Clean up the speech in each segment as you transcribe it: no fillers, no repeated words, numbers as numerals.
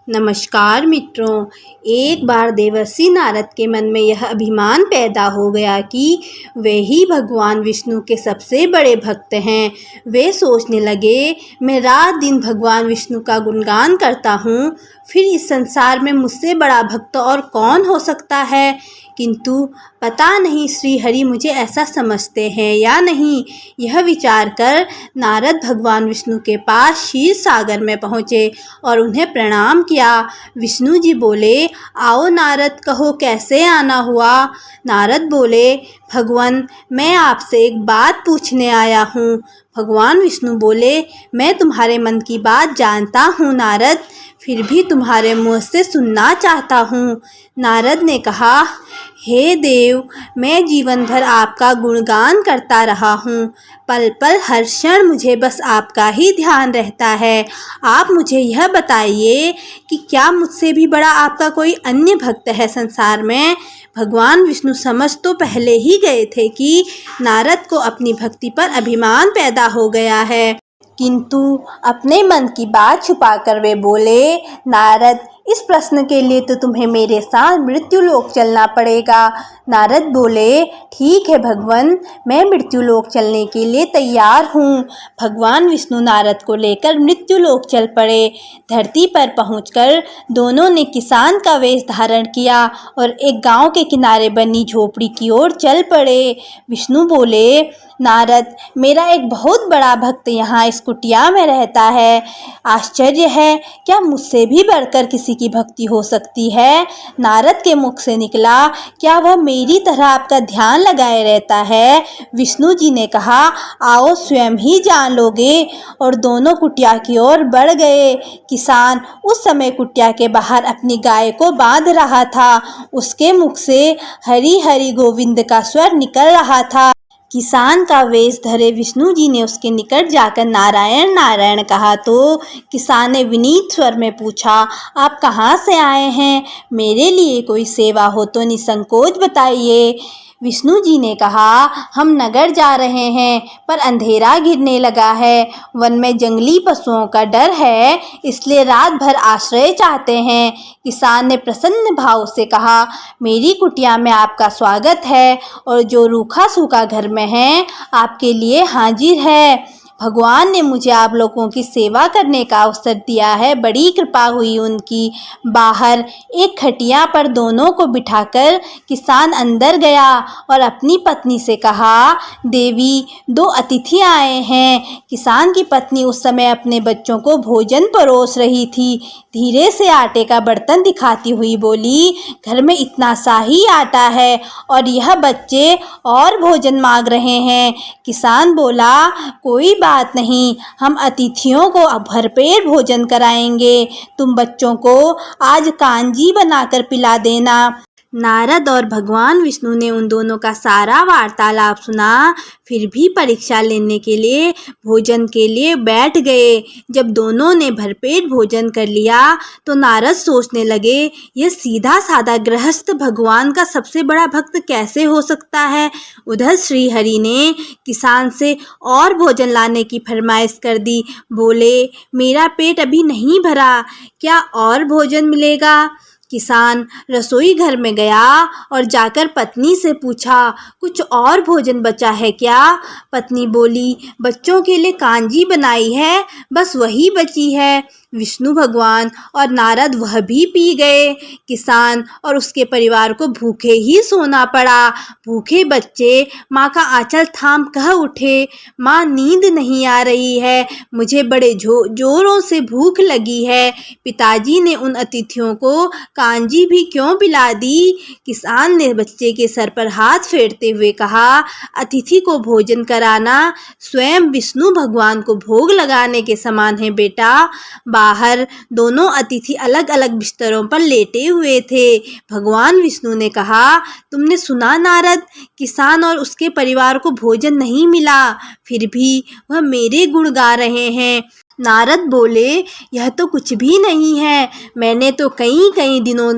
नमस्कार मित्रों। एक बार देवर्षि नारद के मन में यह अभिमान पैदा हो गया कि वे ही भगवान विष्णु के सबसे बड़े भक्त हैं। वे सोचने लगे, मैं रात दिन भगवान विष्णु का गुणगान करता हूँ, फिर इस संसार में मुझसे बड़ा भक्त और कौन हो सकता है। किंतु पता नहीं श्री हरि मुझे ऐसा समझते हैं या नहीं। यह विचार कर नारद भगवान विष्णु के पास क्षीर सागर में पहुँचे और उन्हें प्रणाम किया। विष्णु जी बोले, आओ नारद, कहो कैसे आना हुआ। नारद बोले, भगवान मैं आपसे एक बात पूछने आया हूँ। भगवान विष्णु बोले, मैं तुम्हारे मन की बात जानता हूँ नारद, फिर भी तुम्हारे मुँह से सुनना चाहता हूँ। नारद ने कहा, हे देव, मैं जीवन भर आपका गुणगान करता रहा हूँ। पल पल हर क्षण मुझे बस आपका ही ध्यान रहता है। आप मुझे यह बताइए कि क्या मुझसे भी बड़ा आपका कोई अन्य भक्त है संसार में। भगवान विष्णु समझ तो पहले ही गए थे कि नारद को अपनी भक्ति पर अभिमान पैदा हो गया है, किंतु अपने मन की बात छुपाकर वे बोले, नारद, इस प्रश्न के लिए तो तुम्हें मेरे साथ मृत्युलोक चलना पड़ेगा। नारद बोले, ठीक है भगवान, मैं मृत्युलोक चलने के लिए तैयार हूँ। भगवान विष्णु नारद को लेकर मृत्युलोक चल पड़े। धरती पर पहुंचकर दोनों ने किसान का वेश धारण किया और एक गांव के किनारे बनी झोपड़ी की ओर चल पड़े। विष्णु बोले, नारद, मेरा एक बहुत बड़ा भक्त यहाँ इस कुटिया में रहता है। आश्चर्य है, क्या मुझसे भी बढ़कर किसी की भक्ति हो सकती है। नारद के मुख से निकला, क्या वह मेरी तरह आपका ध्यान लगाए रहता है। विष्णु जी ने कहा, आओ स्वयं ही जान लोगे, और दोनों कुटिया की ओर बढ़ गए। किसान उस समय कुटिया के बाहर अपनी गाय को बांध रहा था। उसके मुख से हरि हरि गोविंद का स्वर निकल रहा था। किसान का वेश धरे विष्णु जी ने उसके निकट जाकर नारायण नारायण कहा तो किसान ने विनीत स्वर में पूछा, आप कहाँ से आए हैं, मेरे लिए कोई सेवा हो तो निसंकोच बताइए। विष्णु जी ने कहा, हम नगर जा रहे हैं, पर अंधेरा गिरने लगा है। वन में जंगली पशुओं का डर है, इसलिए रात भर आश्रय चाहते हैं। किसान ने प्रसन्न भाव से कहा, मेरी कुटिया में आपका स्वागत है, और जो रूखा सूखा घर में है आपके लिए हाजिर है। भगवान ने मुझे आप लोगों की सेवा करने का अवसर दिया है, बड़ी कृपा हुई उनकी। बाहर एक खटिया पर दोनों को बिठाकर किसान अंदर गया और अपनी पत्नी से कहा, देवी, दो अतिथि आए हैं। किसान की पत्नी उस समय अपने बच्चों को भोजन परोस रही थी। धीरे से आटे का बर्तन दिखाती हुई बोली, घर में इतना सा ही आटा है और यह बच्चे और भोजन मांग रहे हैं। किसान बोला, कोई बात नहीं, हम अतिथियों को भरपेट भोजन कराएंगे। तुम बच्चों को आज कांजी बनाकर पिला देना। नारद और भगवान विष्णु ने उन दोनों का सारा वार्तालाप सुना, फिर भी परीक्षा लेने के लिए भोजन के लिए बैठ गए। जब दोनों ने भरपेट भोजन कर लिया तो नारद सोचने लगे, यह सीधा साधा गृहस्थ भगवान का सबसे बड़ा भक्त कैसे हो सकता है। उधर श्री हरि ने किसान से और भोजन लाने की फरमाइश कर दी। बोले, मेरा पेट अभी नहीं भरा, क्या और भोजन मिलेगा। किसान रसोई घर में गया और जाकर पत्नी से पूछा, कुछ और भोजन बचा है क्या। पत्नी बोली, बच्चों के लिए कांजी बनाई है, बस वही बची है। विष्णु भगवान और नारद वह भी पी गए। किसान और उसके परिवार को भूखे ही सोना पड़ा। भूखे बच्चे माँ का आंचल थाम कह उठे, माँ, नींद नहीं आ रही है, मुझे बड़े जोरों से भूख लगी है। पिताजी ने उन अतिथियों को कांजी भी क्यों पिला दी। किसान ने बच्चे के सर पर हाथ फेरते हुए कहा, अतिथि को भोजन कराना स्वयं विष्णु भगवान को भोग लगाने के समान है बेटा। बाहर दोनों अतिथि अलग अलग बिस्तरों पर लेटे हुए थे। भगवान विष्णु ने कहा, तुमने सुना नारद, किसान और उसके परिवार को भोजन नहीं मिला, फिर भी वह मेरे गुण गा रहे हैं। नारद बोले, यह तो कुछ भी नहीं है, मैंने तो कई दिनों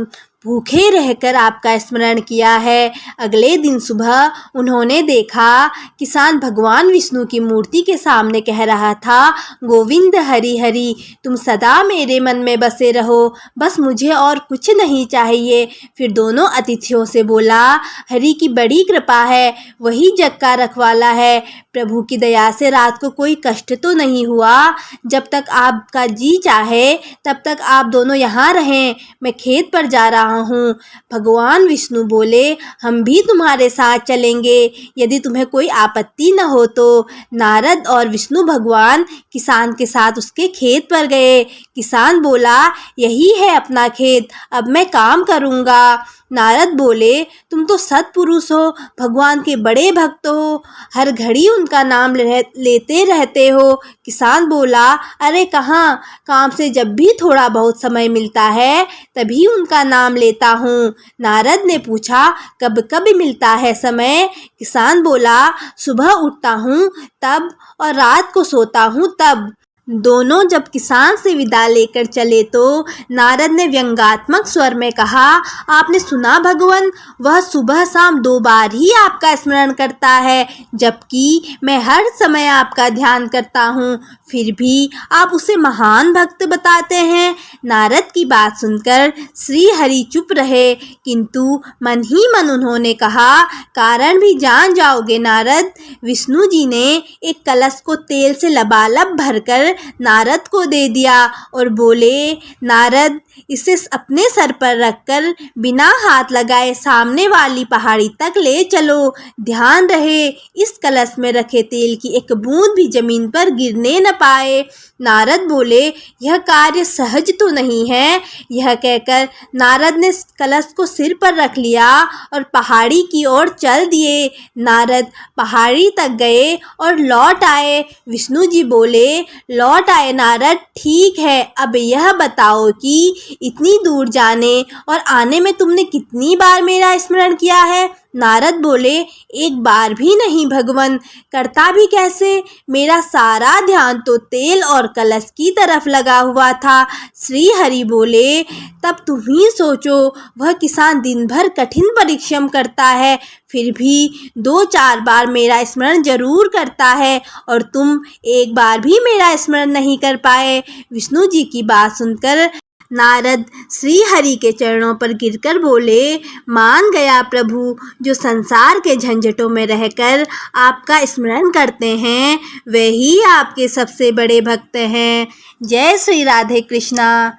भूखे रहकर आपका स्मरण किया है। अगले दिन सुबह उन्होंने देखा किसान भगवान विष्णु की मूर्ति के सामने कह रहा था, गोविंद हरि हरि, तुम सदा मेरे मन में बसे रहो, बस मुझे और कुछ नहीं चाहिए। फिर दोनों अतिथियों से बोला, हरि की बड़ी कृपा है, वही जग का रखवाला है। प्रभु की दया से रात को कोई कष्ट तो नहीं हुआ। जब तक आपका जी चाहे तब तक आप दोनों यहाँ रहें, मैं खेत पर जा रहा हूँ। भगवान विष्णु बोले, हम भी तुम्हारे साथ चलेंगे यदि तुम्हें कोई आपत्ति न हो तो। नारद और विष्णु भगवान किसान के साथ उसके खेत पर गए। किसान बोला, यही है अपना खेत, अब मैं काम करूँगा। नारद बोले, तुम तो सत्पुरुष हो, भगवान के बड़े भक्त हो, हर घड़ी उनका नाम लेते रहते हो। किसान बोला, अरे कहाँ, काम से जब भी थोड़ा बहुत समय मिलता है तभी उनका नाम लेता हूँ। नारद ने पूछा, कब कब मिलता है समय? किसान बोला, सुबह उठता हूँ तब और रात को सोता हूँ तब। दोनों जब किसान से विदा लेकर चले तो नारद ने व्यंग्यात्मक स्वर में कहा, आपने सुना भगवान, वह सुबह शाम 2 बार ही आपका स्मरण करता है, जबकि मैं हर समय आपका ध्यान करता हूँ, फिर भी आप उसे महान भक्त बताते हैं। नारद की बात सुनकर श्री हरि चुप रहे, किंतु मन ही मन उन्होंने कहा, कारण भी जान जाओगे नारद। विष्णु जी ने एक कलश को तेल से लबालब भरकर नारद को दे दिया और बोले, नारद, इसे अपने सर पर रखकर बिना हाथ लगाए सामने वाली पहाड़ी तक ले चलो। ध्यान रहे इस कलश में रखे तेल की एक बूंद भी जमीन पर गिरने न पाए। नारद बोले, यह कार्य सहज तो नहीं है। यह कहकर नारद ने कलश को सिर पर रख लिया और पहाड़ी की ओर चल दिए। नारद पहाड़ी तक गए और लौट आए। विष्णु जी बोले, लौट आए नारद, ठीक है, अब यह बताओ कि इतनी दूर जाने और आने में तुमने कितनी बार मेरा स्मरण किया है? नारद बोले, एक बार भी नहीं भगवान, करता भी कैसे, मेरा सारा ध्यान तो तेल और कलश की तरफ लगा हुआ था। श्री हरि बोले, तब तुम ही सोचो, वह किसान दिन भर कठिन परिश्रम करता है, फिर भी 2-4 बार मेरा स्मरण जरूर करता है और तुम एक बार भी मेरा स्मरण नहीं कर पाए। विष्णु जी की बात सुनकर नारद श्री हरि के चरणों पर गिरकर बोले, मान गया प्रभु, जो संसार के झंझटों में रहकर आपका स्मरण करते हैं वे ही आपके सबसे बड़े भक्त हैं। जय श्री राधे कृष्णा।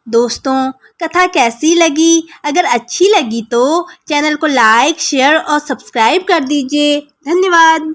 दोस्तों, कथा कैसी लगी? अगर अच्छी लगी तो चैनल को लाइक, शेयर और सब्सक्राइब कर दीजिए। धन्यवाद।